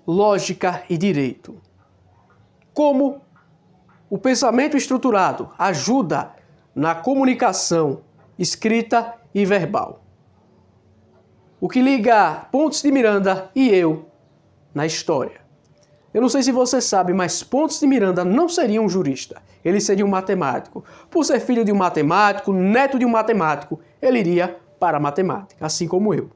lógica e direito. Como o pensamento estruturado ajuda na comunicação escrita e verbal. O que liga Pontes de Miranda e eu na história. Eu não sei se você sabe, mas Pontes de Miranda não seria um jurista. Ele seria um matemático. Por ser filho de um matemático, neto de um matemático, ele iria para a matemática, assim como eu.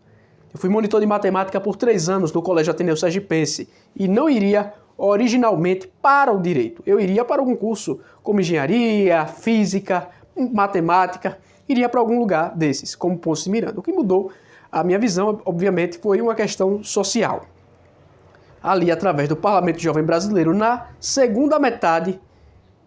Eu fui monitor de matemática por 3 anos no Colégio Ateneu Sergipense e não iria originalmente para o direito. Eu iria para algum curso como engenharia, física, matemática, iria para algum lugar desses, como Pontes de Miranda. O que mudou a minha visão, obviamente, foi uma questão social. Ali, através do Parlamento Jovem Brasileiro, na segunda metade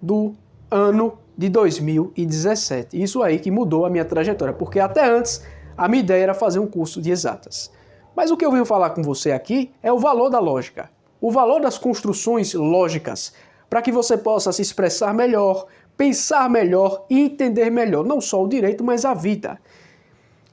do ano de 2017. Isso aí que mudou a minha trajetória, porque até antes a minha ideia era fazer um curso de exatas. Mas o que eu venho falar com você aqui é o valor da lógica, o valor das construções lógicas, para que você possa se expressar melhor, pensar melhor e entender melhor, não só o direito, mas a vida.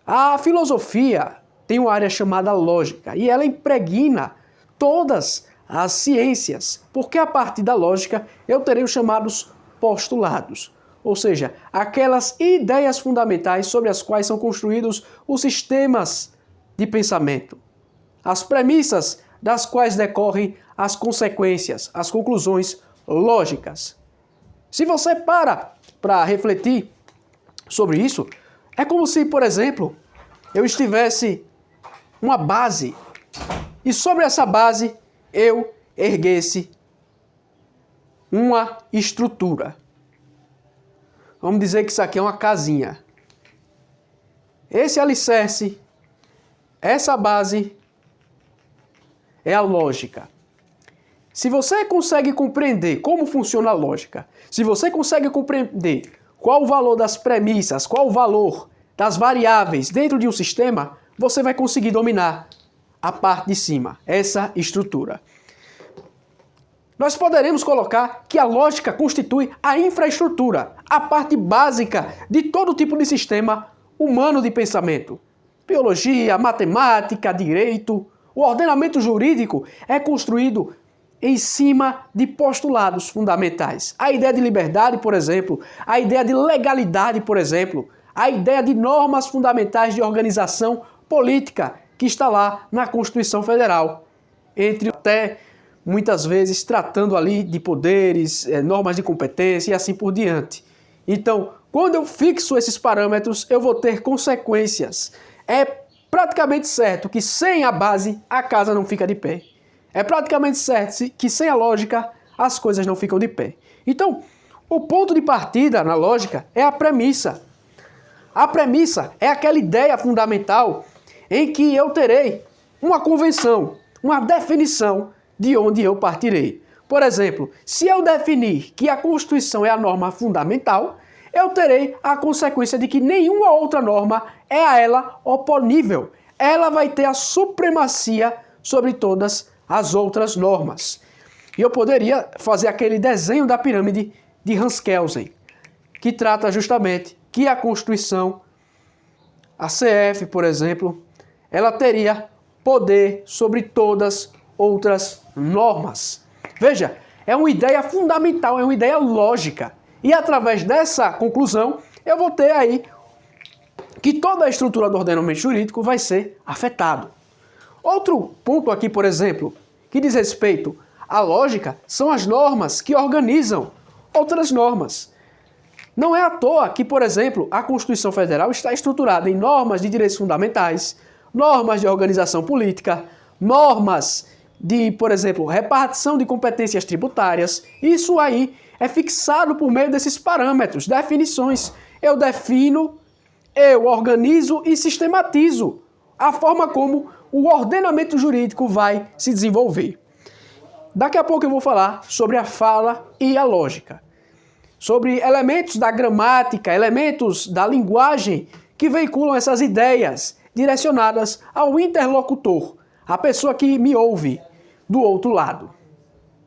A filosofia tem uma área chamada lógica e ela impregna todas as ciências, porque a partir da lógica eu terei os chamados postulados, ou seja, aquelas ideias fundamentais sobre as quais são construídos os sistemas de pensamento, as premissas das quais decorrem as consequências, as conclusões lógicas. Se você para refletir sobre isso, é como se, por exemplo, eu estivesse uma base e sobre essa base eu erguesse uma estrutura. Vamos dizer que isso aqui é uma casinha. Esse alicerce, essa base é a lógica. Se você consegue compreender como funciona a lógica, se você consegue compreender qual o valor das premissas, qual o valor das variáveis dentro de um sistema, você vai conseguir dominar a parte de cima, essa estrutura. Nós poderemos colocar que a lógica constitui a infraestrutura, a parte básica de todo tipo de sistema humano de pensamento. Biologia, matemática, direito, o ordenamento jurídico é construído em cima de postulados fundamentais. A ideia de liberdade, por exemplo, a ideia de legalidade, por exemplo, a ideia de normas fundamentais de organização política que está lá na Constituição Federal, entre até muitas vezes tratando ali de poderes, normas de competência e assim por diante. Então, quando eu fixo esses parâmetros, eu vou ter consequências. É praticamente certo que sem a base a casa não fica de pé. É praticamente certo que sem a lógica as coisas não ficam de pé. Então, o ponto de partida na lógica é a premissa. A premissa é aquela ideia fundamental em que eu terei uma convenção, uma definição de onde eu partirei. Por exemplo, se eu definir que a Constituição é a norma fundamental, eu terei a consequência de que nenhuma outra norma é a ela oponível. Ela vai ter a supremacia sobre todas as outras normas. E eu poderia fazer aquele desenho da pirâmide de Hans Kelsen, que trata justamente que a Constituição, a CF, por exemplo, ela teria poder sobre todas outras normas. Veja, é uma ideia fundamental, é uma ideia lógica. E através dessa conclusão, eu vou ter aí que toda a estrutura do ordenamento jurídico vai ser afetado. Outro ponto aqui, por exemplo, que diz respeito à lógica, são as normas que organizam outras normas. Não é à toa que, por exemplo, a Constituição Federal está estruturada em normas de direitos fundamentais, normas de organização política, normas de, por exemplo, repartição de competências tributárias. Isso aí é fixado por meio desses parâmetros, definições. Eu defino, eu organizo e sistematizo a forma como o ordenamento jurídico vai se desenvolver. Daqui a pouco eu vou falar sobre a fala e a lógica, sobre elementos da gramática, elementos da linguagem que veiculam essas ideias direcionadas ao interlocutor, a pessoa que me ouve do outro lado.